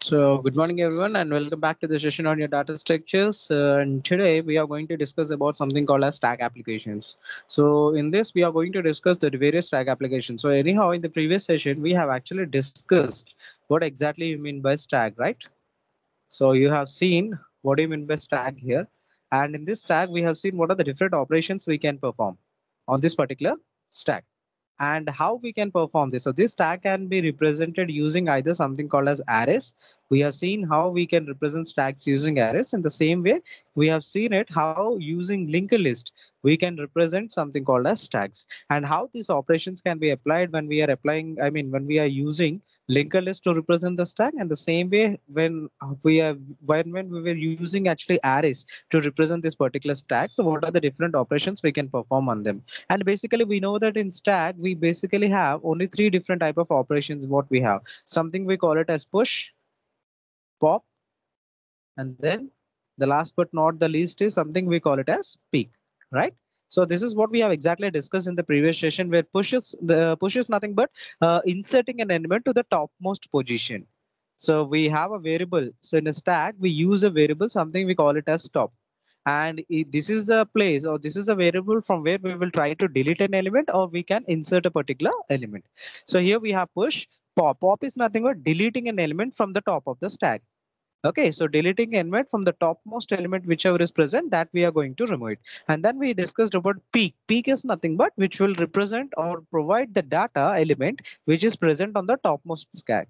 So, good morning, everyone, and welcome back to the session on your data structures. And today we are going to discuss about something called as stack applications. So, in this, we are going to discuss the various stack applications. So, anyhow, in the previous session, we have actually discussed what exactly you mean by stack, right? So, you have seen what do you mean by stack here, and in this stack, we have seen what are the different operations we can perform on this particular stack and how we can perform this. So this stack can be represented using either something called as arrays. We have seen how we can represent stacks using arrays. In the same way, we have seen it how using linked list we can represent something called as stacks, and how these operations can be applied when we are applying. I mean, when we are using linked list to represent the stack, and the same way when we were using actually arrays to represent this particular stack. So what are the different operations we can perform on them? And basically we know that in stack we basically have only three different type of operations. What we have, something we call it as push, pop, and then the last but not the least is something we call it as peek, right? So this is what we have exactly discussed in the previous session, where push is nothing but inserting an element to the topmost position. So we have a variable. So in a stack we use a variable, something we call it as top, and this is the place, or this is a variable from where we will try to delete an element or we can insert a particular element. So here we have push. Pop is nothing but deleting an element from the top of the stack. Okay, so deleting element from the topmost element, whichever is present, that we are going to remove it. And then we discussed about peek. Peek is nothing but which will represent or provide the data element which is present on the topmost stack.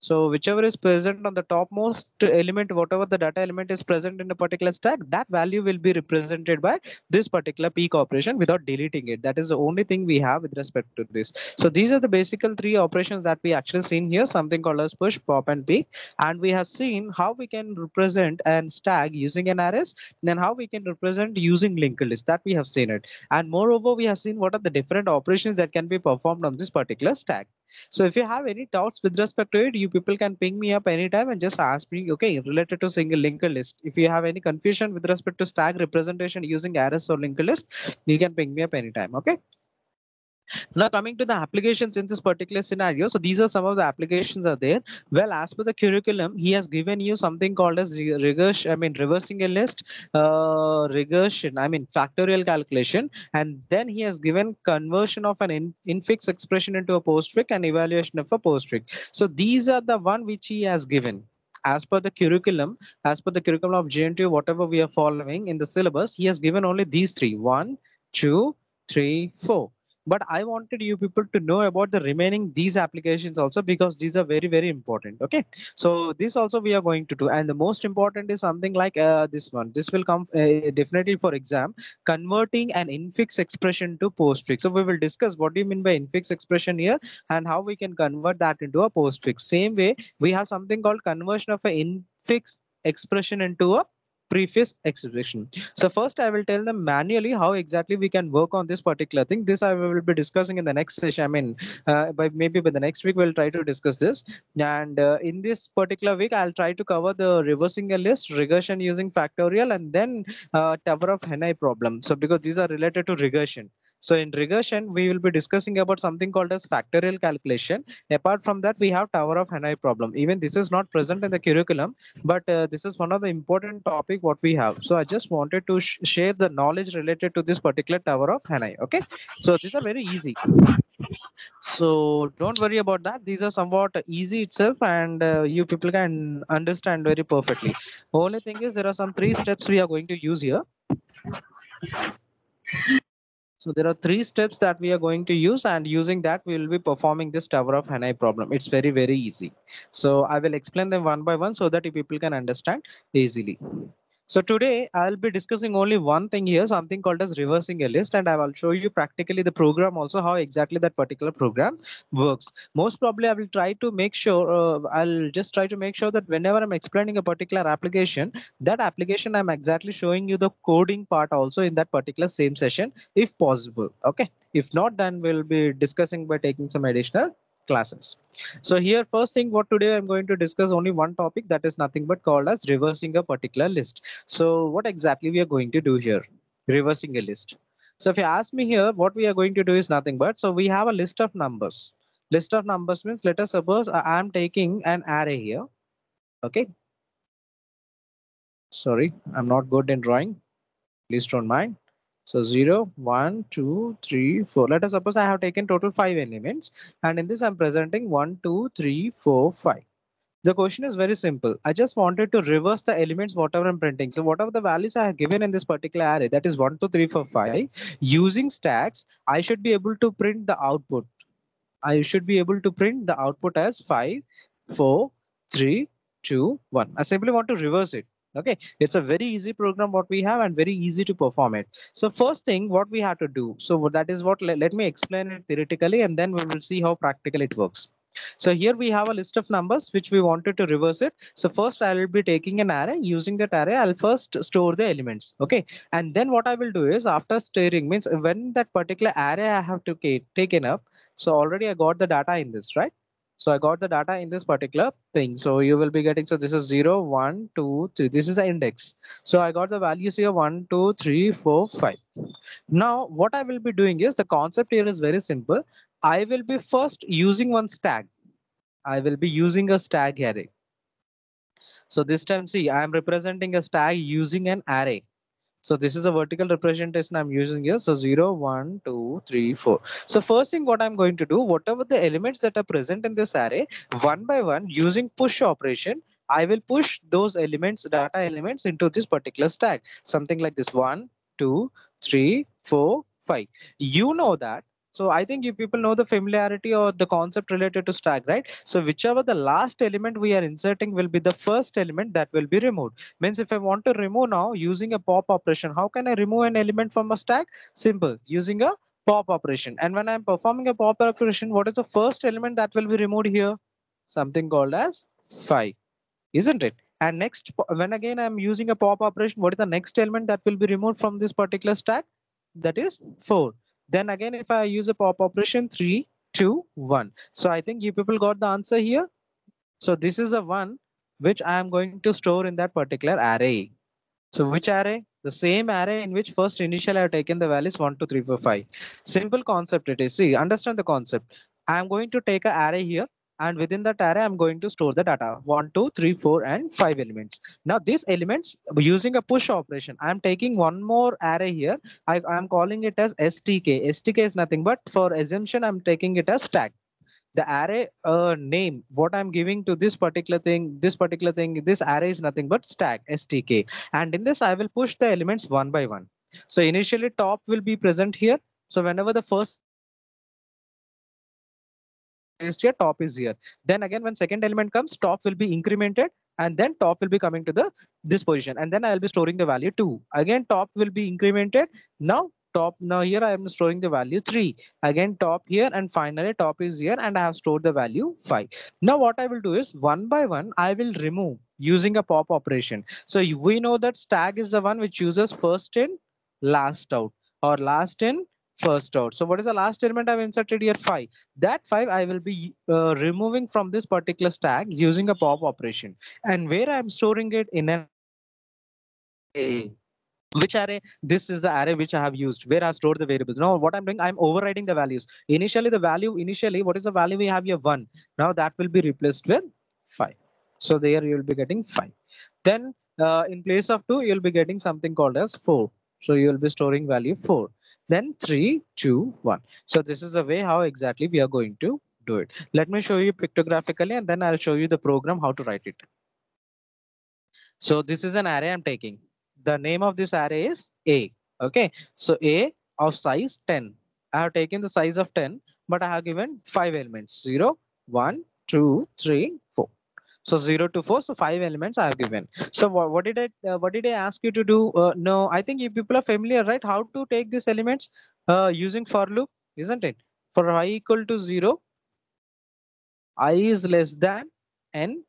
So whichever is present on the topmost element, whatever the data element is present in a particular stack, that value will be represented by this particular peek operation without deleting it. That is the only thing we have with respect to this. So these are the basic three operations that we actually seen here, something called as push, pop, and peek. And we have seen how we can represent and stack using an arrays, then how we can represent using linked list, that we have seen it. And moreover, we have seen what are the different operations that can be performed on this particular stack. So if you have any doubts with respect to it, you people can ping me up anytime and just ask me, okay, related to single linked list. If you have any confusion with respect to stack representation using arrays or linked list, you can ping me up anytime. Okay. Now coming to the applications in this particular scenario, so these are some of the applications are there. Well, as per the curriculum, he has given you something called as reversing a list, regression, factorial calculation, and then he has given conversion of an infix expression into a postfix and evaluation of a postfix. So these are the one which he has given. As per the curriculum of JNTU, whatever we are following in the syllabus, he has given only these three: one, two, three, four. But I wanted you people to know about the remaining these applications also, because these are very very important. Okay, so this also we are going to do, and the most important is something like this one. This will come definitely for exam: converting an infix expression to postfix. So we will discuss what do you mean by infix expression here, and how we can convert that into a postfix. Same way we have something called conversion of an infix expression into a prefix expression. So first I will tell them manually how exactly we can work on this particular thing. This I will be discussing in the next session. By the next week we'll try to discuss this. And in this particular week I'll try to cover the reversing a list, regression using factorial, and then Tower of Hanai problem. So because these are related to regression. So in regression we will be discussing about something called as factorial calculation. Apart from that, we have Tower of Hanai problem. Even this is not present in the curriculum, but this is one of the important topic what we have. So I just wanted to share the knowledge related to this particular Tower of Hanai. Okay, so these are very easy, so don't worry about that. These are somewhat easy itself, and you people can understand very perfectly. Only thing is there are some three steps we are going to use here. So there are three steps that we are going to use, and using that we will be performing this Tower of Hanai problem. It's very very easy. So I will explain them one by one so that you people can understand easily. So today I'll be discussing only one thing here, something called as reversing a list, and I will show you practically the program also, how exactly that particular program works. Most probably I will try to make sure, I'll just try to make sure that whenever I'm explaining a particular application, that application I'm exactly showing you the coding part also in that particular same session, if possible. Okay. If not, then we'll be discussing by taking some additional classes. So here, first thing what today I'm going to discuss only one topic, that is nothing but called as reversing a particular list. So what exactly we are going to do here? Reversing a list. So if you ask me here, what we are going to do is nothing but, so we have a list of numbers. List of numbers means, let us suppose I am taking an array here. Okay. Sorry, I'm not good in drawing. Please don't mind. So 0, 1, 2, 3, 4. Let us suppose I have taken total 5 elements, and in this I'm presenting 1, 2, 3, 4, 5. The question is very simple. I just wanted to reverse the elements whatever I'm printing. So whatever the values I have given in this particular array, that is 1, 2, 3, 4, 5, using stacks, I should be able to print the output. I should be able to print the output as 5, 4, 3, 2, 1. I simply want to reverse it. Okay, it's a very easy program what we have and very easy to perform it. So first thing what we have to do. So that is what let me explain it theoretically and then we will see how practical it works. So here we have a list of numbers which we wanted to reverse it. So first I will be taking an array. Using that array, I'll first store the elements. Okay, and then what I will do is after storing means when that particular array I have to taken up. So already I got the data in this, right? So I got the data in this particular thing. So you will be getting, so this is 0, 1, 2, 3. This is the index. So I got the values here 1, 2, 3, 4, 5. Now what I will be doing is the concept here is very simple. I will be first using one stack. I will be using a stack array. So this time, see, I am representing a stack using an array. So this is a vertical representation I'm using here. So 0, 1, 2, 3, 4. So first thing what I'm going to do, whatever the elements that are present in this array, one by one using push operation, I will push those elements, data elements into this particular stack. Something like this 1, 2, 3, 4, 5. You know that. So I think you people know the familiarity or the concept related to stack, right? So whichever the last element we are inserting will be the first element that will be removed. Means if I want to remove now using a pop operation, how can I remove an element from a stack? Simple, using a pop operation. And when I'm performing a pop operation, what is the first element that will be removed here? Something called as 5, isn't it? And next, when again I'm using a pop operation, what is the next element that will be removed from this particular stack? That is 4. Then again, if I use a pop operation, 3, 2, 1. So I think you people got the answer here. So this is a 1 which I am going to store in that particular array. So which array? The same array in which first initially I have taken the values 1, 2, 3, 4, 5. Simple concept it is. See, understand the concept. I am going to take an array here and within that array I'm going to store the data 1, 2, 3, 4 and 5 elements. Now these elements using a push operation, I'm taking one more array here. I'm calling it as STK. STK is nothing but for assumption I'm taking it as stack. The array name what I'm giving to this particular thing, this array is nothing but stack stk, and in this I will push the elements one by one. So initially top will be present here. So whenever the first is here, top is here. Then again when second element comes, top will be incremented and then top will be coming to the this position, and then I'll be storing the value 2. Again top will be incremented. Now top, now here I am storing the value 3. Again top here, and finally top is here and I have stored the value 5. Now what I will do is one by one I will remove using a pop operation. So we know that stack is the one which uses first in last out or last in first out. So what is the last element I've inserted here? 5. That 5 I will be removing from this particular stack using a pop operation. And where I'm storing it in an array. Which array? This is the array which I have used where I stored the variables. Now what I'm doing, I'm overriding the values. Initially the value, what is the value we have here? 1. Now that will be replaced with 5. So there you will be getting 5. Then in place of 2, you'll be getting something called as 4. So you will be storing value 4. Then 3, 2, 1. So this is the way how exactly we are going to do it. Let me show you pictographically and then I'll show you the program how to write it. So this is an array I'm taking. The name of this array is A. Okay. So A of size 10. I have taken the size of 10, but I have given 5 elements 0, 1, 2, 3, 4. So 0 to 4. So 5 elements I have given. So what did I ask you to do? No, I think you people are familiar, right? How to take these elements using for loop, isn't it? For I equal to 0, I is less than n,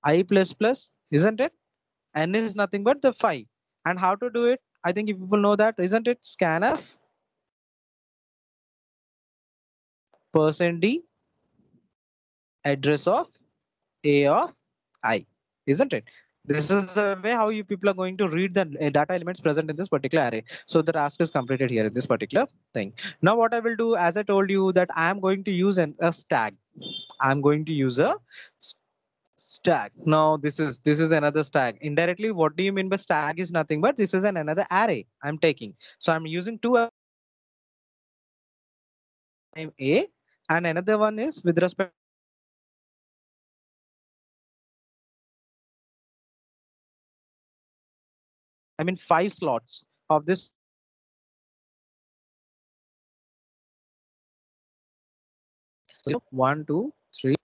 I plus plus, isn't it? N is nothing but the 5. And how to do it? I think you people know that, isn't it? Scanf %d address of A of I, isn't it? This is the way how you people are going to read the data elements present in this particular array. So the task is completed here in this particular thing. Now what I will do, as I told you that I am going to use a stack. I'm going to use a Stack. Now this is another stack. Indirectly, what do you mean by stack is nothing but this is another array I'm taking. So I'm using two name A and another one is with respect I mean 5 slots of this 1, 2, 3,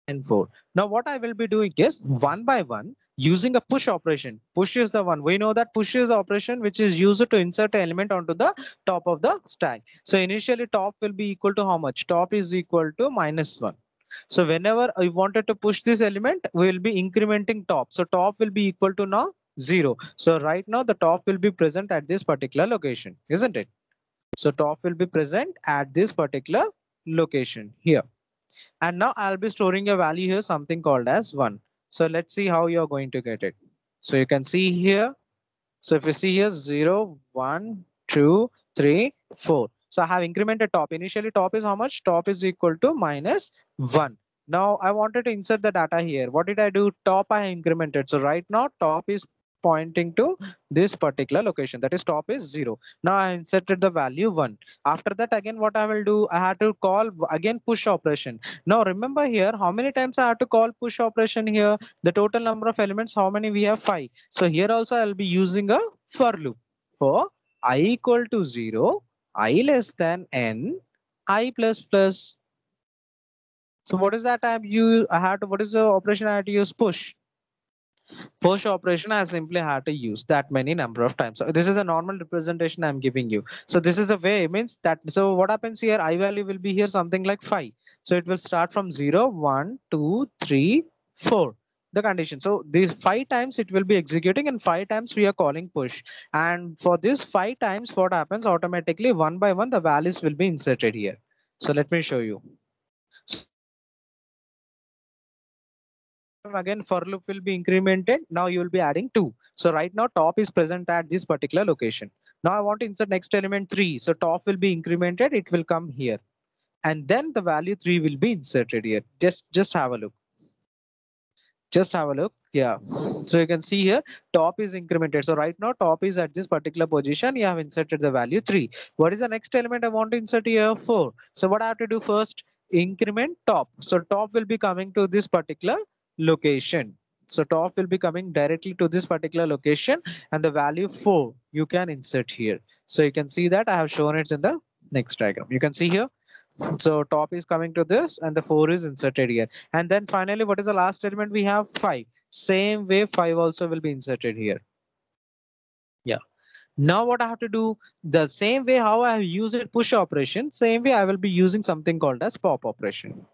and 4. Now what I will be doing is one by one using a push operation. Push is the one. We know that push is the operation which is used to insert an element onto the top of the stack. So initially top will be equal to how much? Top is equal to -1. So whenever I wanted to push this element, we will be incrementing top. So top will be equal to now 0. So right now the top will be present at this particular location, isn't it? So top will be present at this particular location here. And now I'll be storing a value here, something called as 1. So let's see how you're going to get it. So you can see here. So if you see here 0, 1, 2, 3, 4. So I have incremented top. Initially top is how much? Top is equal to -1. Now I wanted to insert the data here. What did I do? Top I incremented. So right now top is pointing to this particular location. That is top is 0. Now I inserted the value 1. After that again what I will do? I had to call again push operation. Now remember here how many times I have to call push operation here? The total number of elements, how many we have? 5. So here also I'll be using a for loop for I equal to 0, I less than n, I plus plus. So what is that I have used? I had to, what is the operation I had to use? Push. Push operation I simply had to use that many number of times. So this is a normal representation I'm giving you. So this is a way, means that, so what happens here, I value will be here something like 5. So it will start from 0, 1, 2, 3, 4. The condition. So these 5 times it will be executing and 5 times we are calling push. And for this 5 times what happens automatically one by one the values will be inserted here. So let me show you. So again for loop will be incremented. Now you will be adding 2. So right now top is present at this particular location. Now I want to insert next element 3. So top will be incremented. It will come here. And then the value 3 will be inserted here. Just have a look. Just have a look. Yeah. So you can see here top is incremented. So right now top is at this particular position. You have inserted the value 3. What is the next element I want to insert here? 4. So what I have to do first? Increment top. So top will be coming to this particular location. So top will be coming directly to this particular location and the value 4 you can insert here. So you can see that I have shown it in the next diagram. You can see here. So top is coming to this and the 4 is inserted here. And then finally, what is the last element? We have 5. Same way 5 also will be inserted here. Yeah. Now what I have to do, the same way how I have used it push operation, same way I will be using something called as pop operation.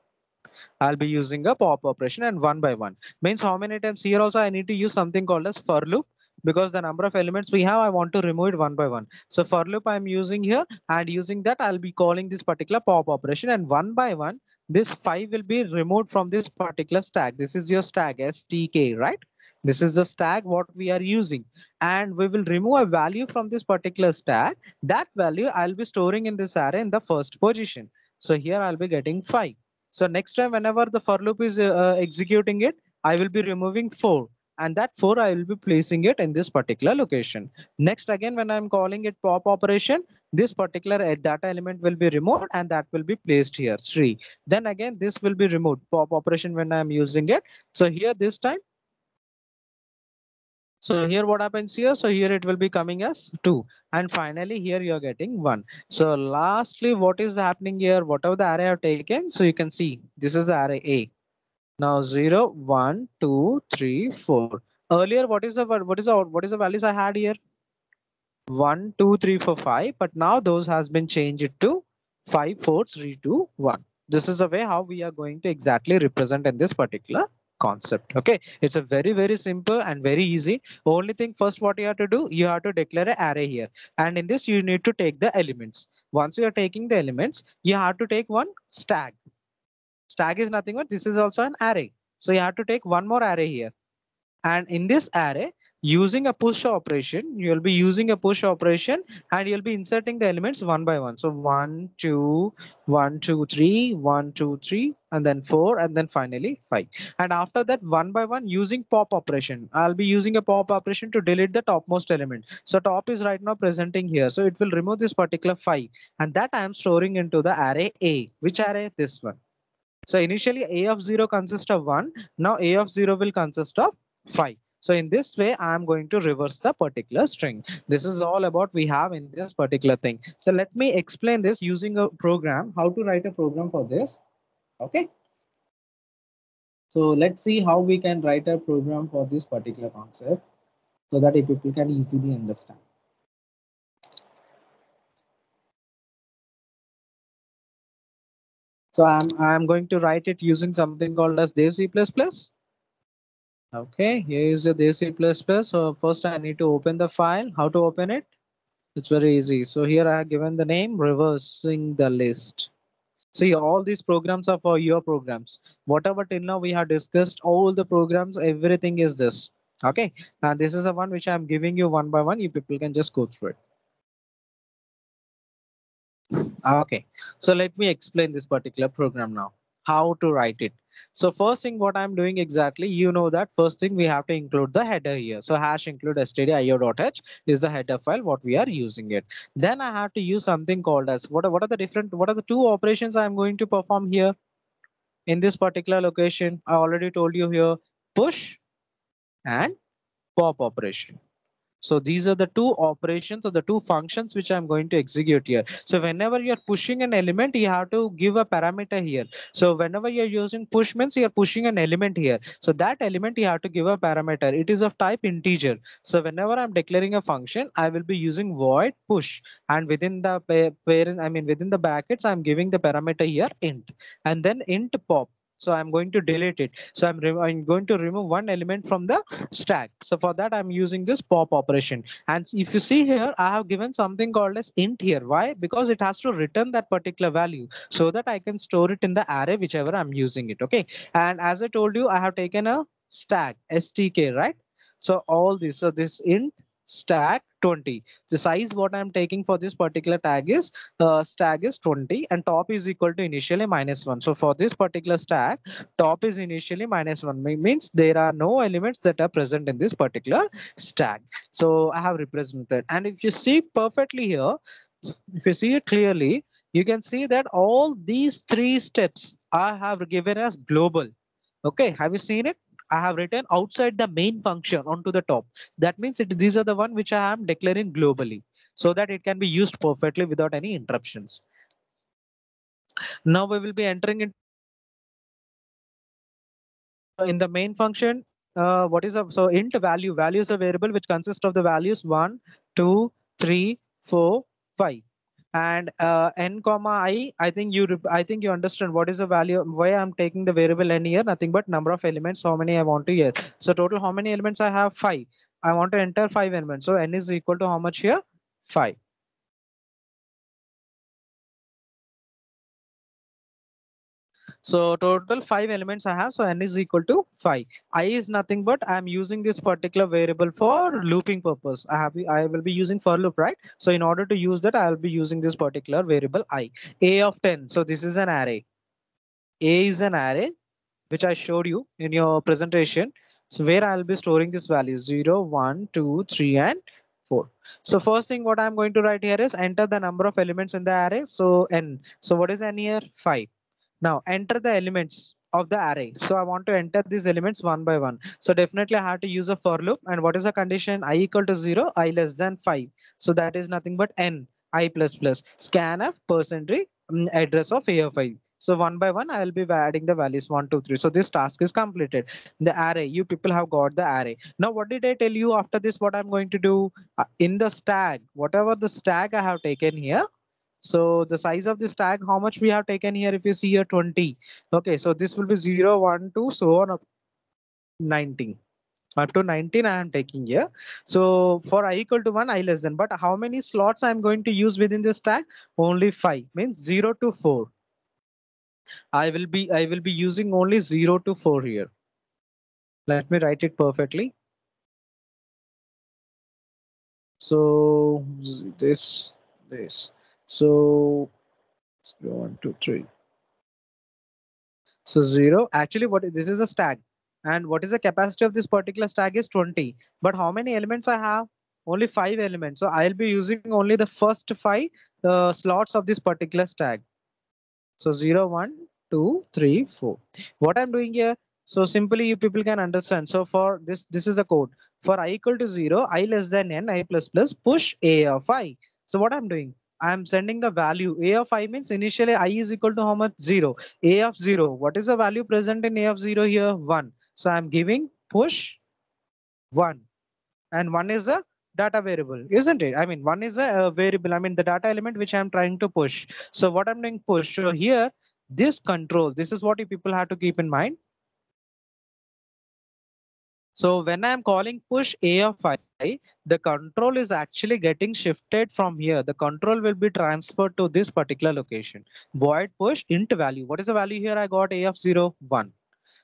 I'll be using a pop operation and one by one. Means how many times here also I need to use something called as for loop because the number of elements we have, I want to remove it one by one. So for loop I'm using here and using that I'll be calling this particular pop operation and one by one, this 5 will be removed from this particular stack. This is your stack STK, right? This is the stack what we are using and we will remove a value from this particular stack. That value I'll be storing in this array in the first position. So here I'll be getting 5. So next time, whenever the for loop is executing it, I will be removing 4 and that 4 I will be placing it in this particular location. Next again, when I'm calling it pop operation, this particular data element will be removed and that will be placed here 3. Then again, this will be removed pop operation when I'm using it. So here this time, so here what happens here? So here it will be coming as 2 and finally here you're getting 1. So lastly, what is happening here? Whatever the array I've taken, so you can see this is the array A. Now 0, 1, 2, 3, 4. Earlier, what is the values I had here? 1, 2, 3, 4, 5. But now those has been changed to 5, 4, 3, 2, 1. This is the way how we are going to exactly represent in this particular concept. Okay, it's a very simple and very easy. Only thing first what you have to do, you have to declare an array here. And in this you need to take the elements. Once you are taking the elements, you have to take one stack. Stack is nothing but this is also an array. So you have to take one more array here. And in this array, using a push operation, you'll be using a push operation and you'll be inserting the elements one by one. So 1, 2, 1, 2, 3, 1, 2, 3, and then 4, and then finally 5. And after that, one by one, using pop operation, I'll be using a pop operation to delete the topmost element. So top is right now presenting here. So it will remove this particular 5. And that I am storing into the array A. Which array? This one. So initially A of 0 consists of 1. Now A of 0 will consist of 5. So in this way, I am going to reverse the particular string. This is all about we have in this particular thing. So let me explain this using a program, how to write a program for this. Okay. So let's see how we can write a program for this particular concept so that people can easily understand. So I'm going to write it using something called as Dev C++. Okay, here is the Dev C++. So first I need to open the file. How to open it? It's very easy. So here I have given the name reversing the list. See, all these programs are for your programs. Whatever till now we have discussed, all the programs, everything is this. Okay, and this is the one which I'm giving you one by one. You people can just go through it. Okay, so let me explain this particular program now, how to write it. So first thing what I'm doing exactly, you know that first thing we have to include the header here. So hash include stdio.h is the header file what we are using it. Then I have to use something called as what are the different, what are the two operations I'm going to perform here in this particular location. I already told you here, push and pop operation. So these are the two operations or the two functions which I'm going to execute here. So whenever you're pushing an element, you have to give a parameter here. So whenever you're using push means you're pushing an element here. So that element you have to give a parameter. It is of type integer. So whenever I'm declaring a function, I will be using void push, and within the parent, I mean within the brackets, I'm giving the parameter here int, and then int pop. So I'm going to delete it. So I'm going to remove one element from the stack. So for that, I'm using this pop operation. And if you see here, I have given something called as int here. Why? Because it has to return that particular value so that I can store it in the array, whichever I'm using it. Okay. And as I told you, I have taken a stack, STK, right? So all this, so this int stack 20. The size what I'm taking for this particular tag is stack is 20 and top is equal to initially -1. So for this particular stack, top is initially -1, means there are no elements that are present in this particular stack. So I have represented, and if you see perfectly here, if you see it clearly, you can see that all these three steps I have given as global. Okay, have you seen it? I have written outside the main function onto the top. That means these are the one which I am declaring globally so that it can be used perfectly without any interruptions. Now we will be entering in the main function. What is so int value is a variable which consists of the values 1, 2, 3, 4, 5. And n comma I think you understand what is the value, why I'm taking the variable n here. Nothing but number of elements, how many I want to here. So total how many elements I have? 5. I want to enter 5 elements, so n is equal to how much here? 5. So total 5 elements I have. So n is equal to 5. I is nothing but I'm using this particular variable for looping purpose. I will be using for loop, right? So in order to use that, I'll be using this particular variable I. A of 10. So this is an array. A is an array which I showed you in your presentation. So where I'll be storing this value 0, 1, 2, 3, and 4. So first thing what I'm going to write here is enter the number of elements in the array. So n. So what is n here? 5. Now enter the elements of the array. So I want to enter these elements one by one. So definitely I have to use a for loop. And what is the condition? I equal to 0, I less than 5. So that is nothing but n, I plus plus. Scanf percentage address of A of I. So one by one, I will be adding the values 1, 2, 3. So this task is completed. The array, you people have got the array. Now, what did I tell you after this? What I'm going to do in the stack, whatever the stack I have taken here, so the size of this tag, how much we have taken here, if you see here 20. Okay, so this will be 0, 1, 2, so on up 19. Up to 19 I am taking here. So for I equal to 1, I less than. But how many slots I'm going to use within this tag? Only 5, means 0 to 4. I will be using only 0 to 4 here. Let me write it perfectly. So this. So 1, 2, 3. So 0. Actually, this is a stack. And what is the capacity of this particular stack is 20. But how many elements I have? Only 5 elements. So I'll be using only the first 5 slots of this particular stack. So 0, 1, 2, 3, 4. What I'm doing here, so simply you people can understand. So for this is a code. For I equal to 0, I less than n, I plus plus, push a of I. So what I'm doing, I'm sending the value a of I means initially I is equal to how much? 0. A of 0. What is the value present in a of 0 here? 1. So I'm giving push 1. And 1 is the data variable, isn't it? I mean, 1 is a variable. I mean, the data element which I'm trying to push. So what I'm doing push. So here, this control, this is what you people have to keep in mind. So when I'm calling push a of I, the control is actually getting shifted from here. The control will be transferred to this particular location. Void push int value. What is the value here? I got a of 0, 1.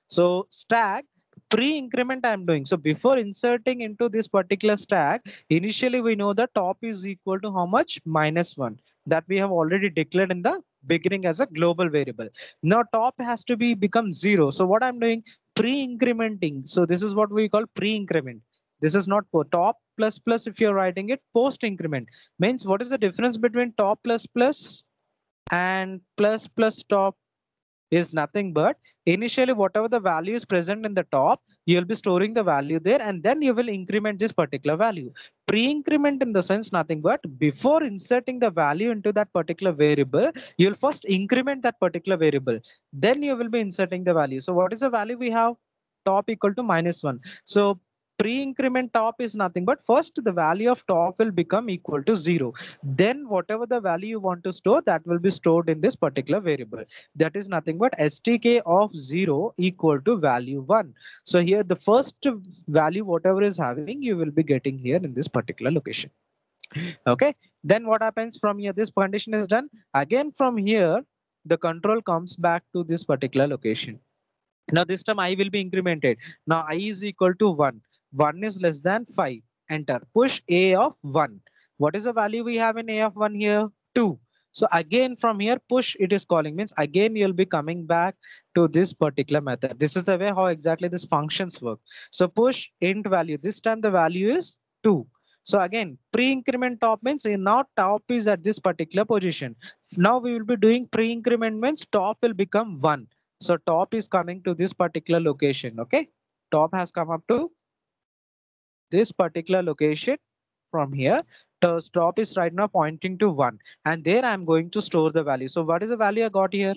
So stack pre-increment I'm doing. So before inserting into this particular stack, initially we know the top is equal to how much? -1. That we have already declared in the beginning as a global variable. Now top has to be become 0. So what I'm doing? Pre-incrementing. So this is what we call pre-increment. This is not top plus plus if you're writing it post increment. Means what is the difference between top plus plus and plus plus top? Is nothing but initially whatever the value is present in the top, you'll be storing the value there and then you will increment this particular value. Pre-increment in the sense nothing but before inserting the value into that particular variable, you'll first increment that particular variable. Then you will be inserting the value. So what is the value we have? Top equal to -1. So pre-increment top is nothing but first the value of top will become equal to 0. Then whatever the value you want to store, that will be stored in this particular variable. That is nothing but stk of 0 equal to value 1. So here the first value whatever is having you will be getting here in this particular location. Okay, then what happens from here? This condition is done. Again from here the control comes back to this particular location. Now this time I will be incremented. Now I is equal to 1. 1 is less than 5. Enter. Push a of 1. What is the value we have in a of 1 here? 2. So again from here push it is calling means again you'll be coming back to this particular method. This is the way how exactly this functions work. So push int value. This time the value is 2. So again pre-increment top means now top is at this particular position. Now we will be doing pre-increment means top will become 1. So top is coming to this particular location. Okay, top has come up to this particular location from here. The top is right now pointing to 1 and there I'm going to store the value. So what is the value I got here?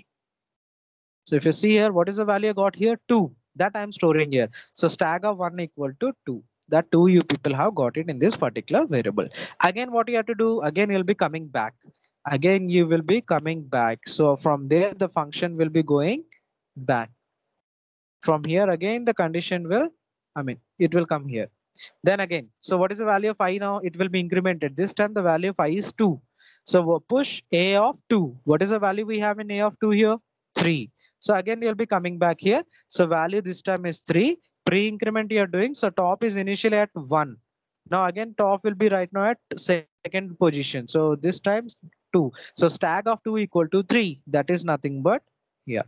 So if you see here, what is the value I got here? 2. That I'm storing here. So stack of 1 equal to 2. That 2 you people have got it in this particular variable. Again, what you have to do? Again, you'll be coming back. Again, you will be coming back. So from there, the function will be going back. From here again, the condition will, it will come here. Then again, so what is the value of I now? It will be incremented. This time the value of I is 2. So we'll push a of 2. What is the value we have in a of 2 here? 3. So again, you'll be coming back here. So value this time is 3. Pre-increment you're doing. So top is initially at 1. Now again, top will be right now at second position. So this times 2. So stack of 2 equal to 3. That is nothing but here,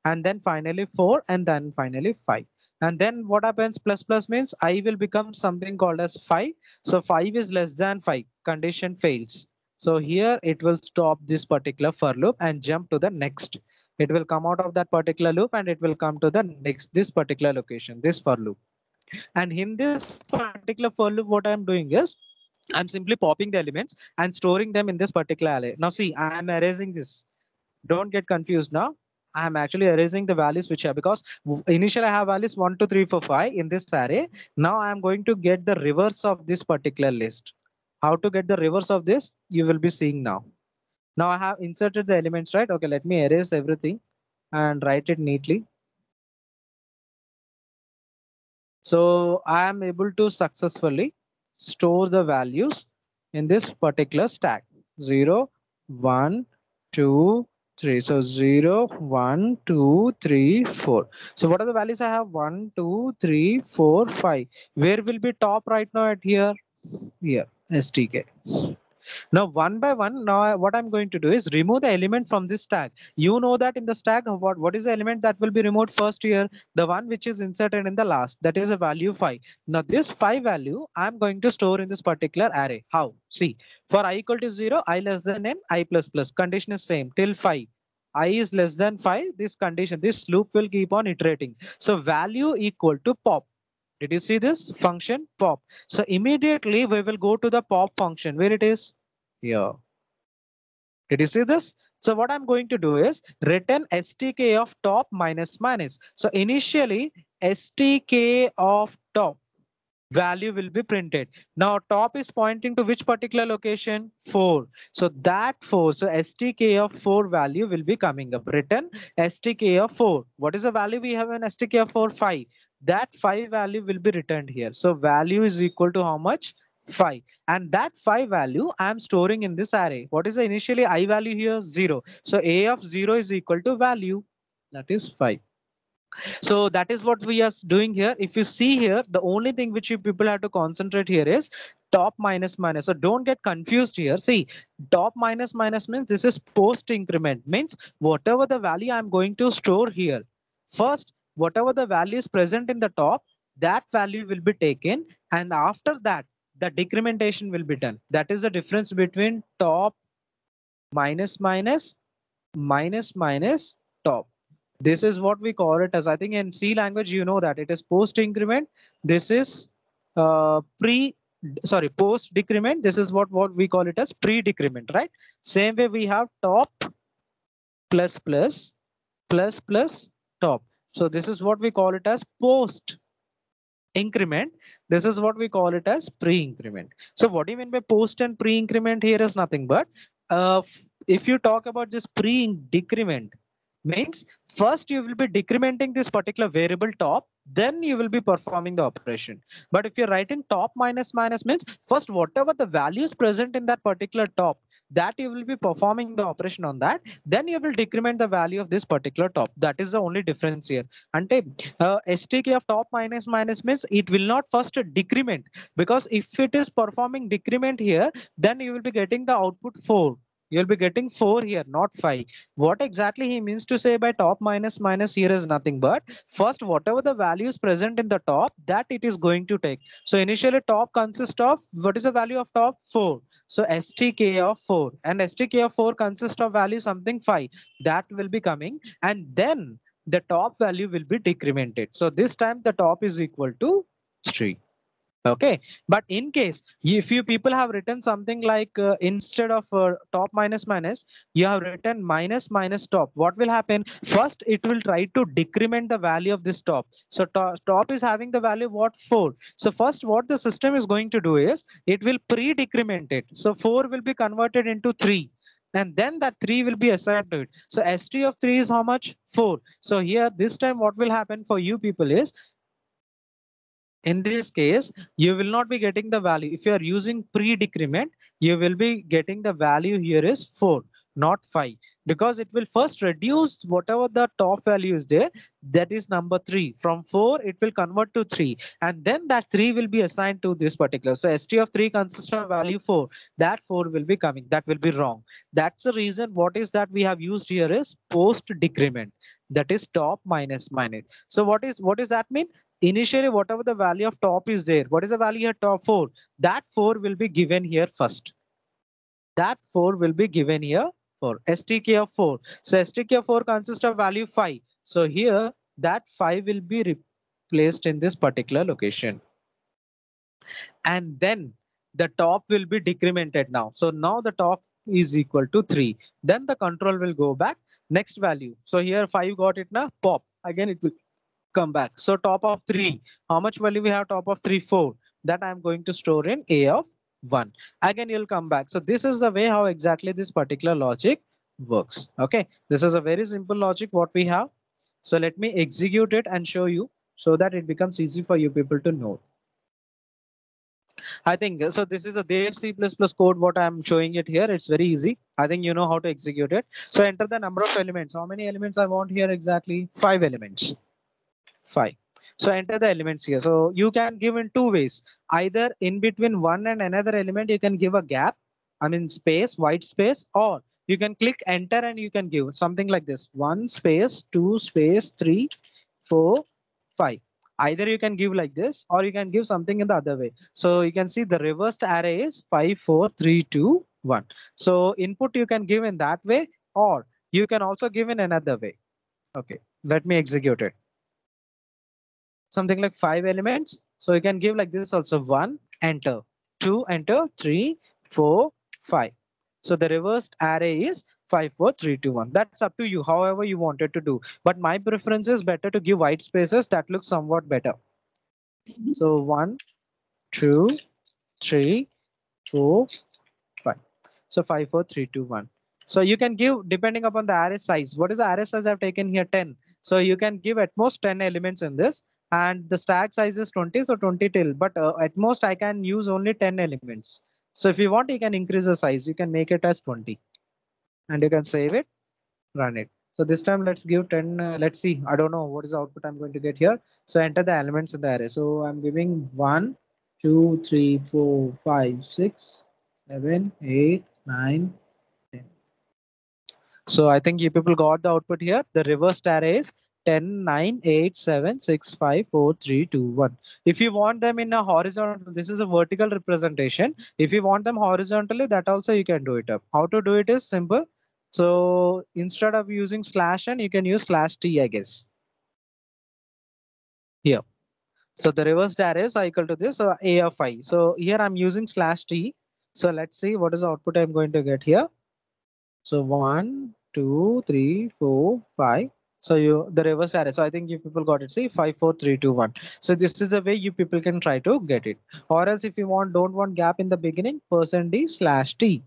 and then finally 4 and then finally 5. And then what happens? Plus plus means I will become something called as 5. So 5 is less than 5. Condition fails. So here it will stop this particular for loop and jump to the next. It will come out of that particular loop and it will come to the next, this particular location, this for loop. And in this particular for loop, what I'm doing is I'm simply popping the elements and storing them in this particular array. Now see, I am erasing this. Don't get confused now. I'm actually erasing the values which are because initially I have values 1, 2, 3, 4, 5 in this array. Now I'm going to get the reverse of this particular list. How to get the reverse of this? You will be seeing now. Now I have inserted the elements, right? Okay, let me erase everything and write it neatly. So I am able to successfully store the values in this particular stack. 0, 1, 2, 3. So 0, 1, 2, 3, 4. So what are the values I have? 1, 2, 3, 4, 5. Where will be top right now at here? Here, STK. Now one by one, now what I'm going to do is remove the element from this tag. You know that in the stack, what is the element that will be removed first here? The one which is inserted in the last, that is a value 5. Now this 5 value I'm going to store in this particular array. How? See, for I equal to 0, I less than n, I plus plus. Condition is same till 5. I is less than 5. This condition, this loop will keep on iterating. So value equal to pop. Did you see this function pop? So immediately we will go to the pop function where it is here. Did you see this? So what I'm going to do is return STK of top minus minus. So initially STK of top value will be printed. Now top is pointing to which particular location? 4. So that 4, so STK of 4 value will be coming up. Return STK of 4. What is the value we have in STK of 4? 5. That 5 value will be returned here. So value is equal to how much? 5. And that 5 value I am storing in this array. What is the initially I value here? 0. So A of 0 is equal to value. That is 5. So that is what we are doing here. If you see here, the only thing which you people have to concentrate here is top minus minus. So don't get confused here. See, top minus minus means this is post increment, means whatever the value I'm going to store here. First, whatever the value is present in the top, that value will be taken. And after that, the decrementation will be done. That is the difference between top minus minus minus minus top. This is what we call it as, I think in C language, you know that it is post increment. This is post decrement. This is what we call it as pre decrement, right? Same way we have top plus plus plus plus top. So this is what we call it as post increment. This is what we call it as pre increment. So what do you mean by post and pre increment? Here is nothing but if you talk about this pre decrement, means first you will be decrementing this particular variable top, then you will be performing the operation. But if you're writing top minus minus, means first whatever the values present in that particular top, that you will be performing the operation on that, then you will decrement the value of this particular top. That is the only difference here. Ante STK of top minus minus means it will not first decrement, because if it is performing decrement here, then you will be getting the output 4. You'll be getting 4 here, not 5. What exactly he means to say by top minus minus here is nothing but first whatever the value is present in the top, that it is going to take. So initially top consists of, what is the value of top? 4. So STK of 4, and STK of 4 consists of value something 5, that will be coming, and then the top value will be decremented. So this time the top is equal to 3. Okay, but in case if you people have written something like instead of top minus minus, you have written minus minus top, what will happen? First it will try to decrement the value of this top. So top is having the value what? 4. So first what the system is going to do is it will pre-decrement it. So 4 will be converted into 3, and then that 3 will be assigned to it. So ST of 3 is how much? 4. So here this time what will happen for you people is, in this case you will not be getting the value. If you are using pre-decrement, you will be getting the value here is 4, not 5, because it will first reduce whatever the top value is there, that is number 3. From 4 it will convert to 3, and then that 3 will be assigned to this particular. So ST of 3 consists of value 4, that 4 will be coming. That will be wrong. That's the reason what is that we have used here is post decrement, that is top minus minus. So what is that mean? Initially whatever the value of top is there, what is the value here? Top 4, that 4 will be given here first. That 4 will be given here for STK of 4. So STK of 4 consists of value 5. So here that 5 will be replaced in this particular location, and then the top will be decremented now. So now the top is equal to 3. Then the control will go back next value. So here 5 got it now, pop again, it will come back. So top of 3, how much value we have? Top of 3, 4. That I'm going to store in A of 1. Again, you'll come back. So this is the way how exactly this particular logic works. Okay, this is a very simple logic what we have. So let me execute it and show you so that it becomes easy for you people to know. I think so. This is a Dev C++ code. What I'm showing it here. It's very easy. I think you know how to execute it. So enter the number of elements. How many elements I want here exactly? 5 elements. 5. So enter the elements here. So you can give in two ways. Either in between one and another element, you can give a gap. I mean space, white space, or you can click enter and you can give something like this: 1 space, 2 space, 3, 4, 5. Either you can give like this or you can give something in the other way. So you can see the reversed array is 5, 4, 3, 2, 1. So input you can give in that way, or you can also give in another way. Okay, let me execute it. Something like 5 elements. So you can give like this also: 1, enter, 2, enter, 3, 4, 5. So the reversed array is 5, 4, 3, 2, 1. That's up to you, however you wanted to do. But my preference is better to give white spaces. That looks somewhat better. So 1, 2, 3, 4, 5. So 5, 4, 3, 2, 1. So you can give depending upon the array size. What is the array size I've taken here? 10. So you can give at most 10 elements in this, and the stack size is 20. So 20 till, but at most I can use only 10 elements. So if you want, you can increase the size. You can make it as 20 and you can save it, run it. So this time let's give 10. Let's see. I don't know what is the output I'm going to get here. So enter the elements in the array. So I'm giving 1, 2, 3, 4, 5, 6, 7, 8, 9, 10. So I think you people got the output here. The reversed array is 10, 9, 8, 7, 6, 5, 4, 3, 2, 1. If you want them in a horizontal, this is a vertical representation. If you want them horizontally, that also you can do it up. How to do it is simple. So instead of using /n, you can use /t, I guess. Here. So the reversed arrays are equal to this, so a of I. So here I'm using /t. So let's see what is the output I'm going to get here. So 1, 2, 3, 4, 5. So you the reverse array. So I think you people got it. See 5, 4, 3, 2, 1. So this is the way you people can try to get it. Or else if you don't want gap in the beginning, %d/t.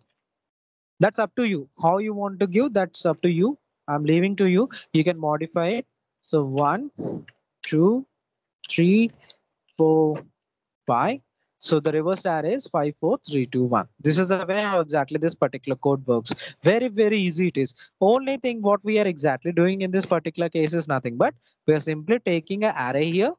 That's up to you. How you want to give, that's up to you. I'm leaving to you. You can modify it. So 1, 2, 3, 4, 5. So the reversed array is 5, 4, 3, 2, 1. This is the way how exactly this particular code works. Very, very easy it is. Only thing what we are exactly doing in this particular case is nothing but we are simply taking an array here,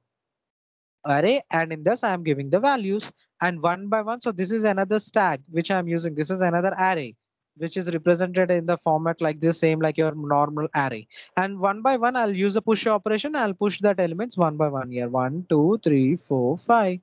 array, and in this I am giving the values and one by one. So this is another stack which I'm using. This is another array which is represented in the format like this, same like your normal array. And one by one, I'll use a push operation. I'll push that elements one by one here. 1, 2, 3, 4, 5.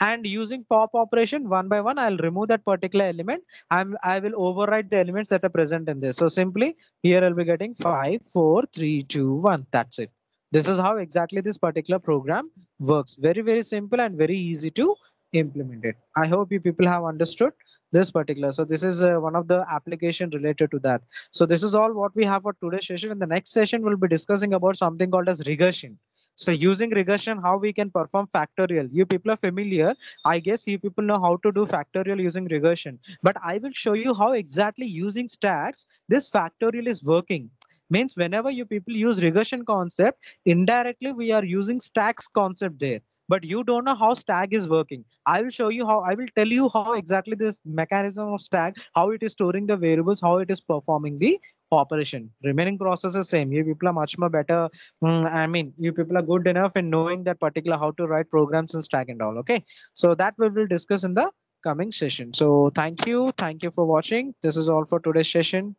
And using pop operation one by one, I'll remove that particular element. I will overwrite the elements that are present in this. So simply here I'll be getting 5, 4, 3, 2, 1. That's it. This is how exactly this particular program works. Very, very simple and very easy to implement it. I hope you people have understood this particular. So this is one of the application related to that. So this is all what we have for today's session. In the next session, we'll be discussing about something called as regression. So using regression, how we can perform factorial. You people are familiar. I guess you people know how to do factorial using regression. But I will show you how exactly using stacks, this factorial is working. Means whenever you people use regression concept, indirectly we are using stacks concept there. But you don't know how stack is working. I will show you how, I will tell you how exactly this mechanism of stack, how it is storing the variables, how it is performing the operation. Remaining process is same. You people are much more better. I mean, you people are good enough in knowing that particular how to write programs in stack and all. Okay. So that we will discuss in the coming session. So thank you. Thank you for watching. This is all for today's session.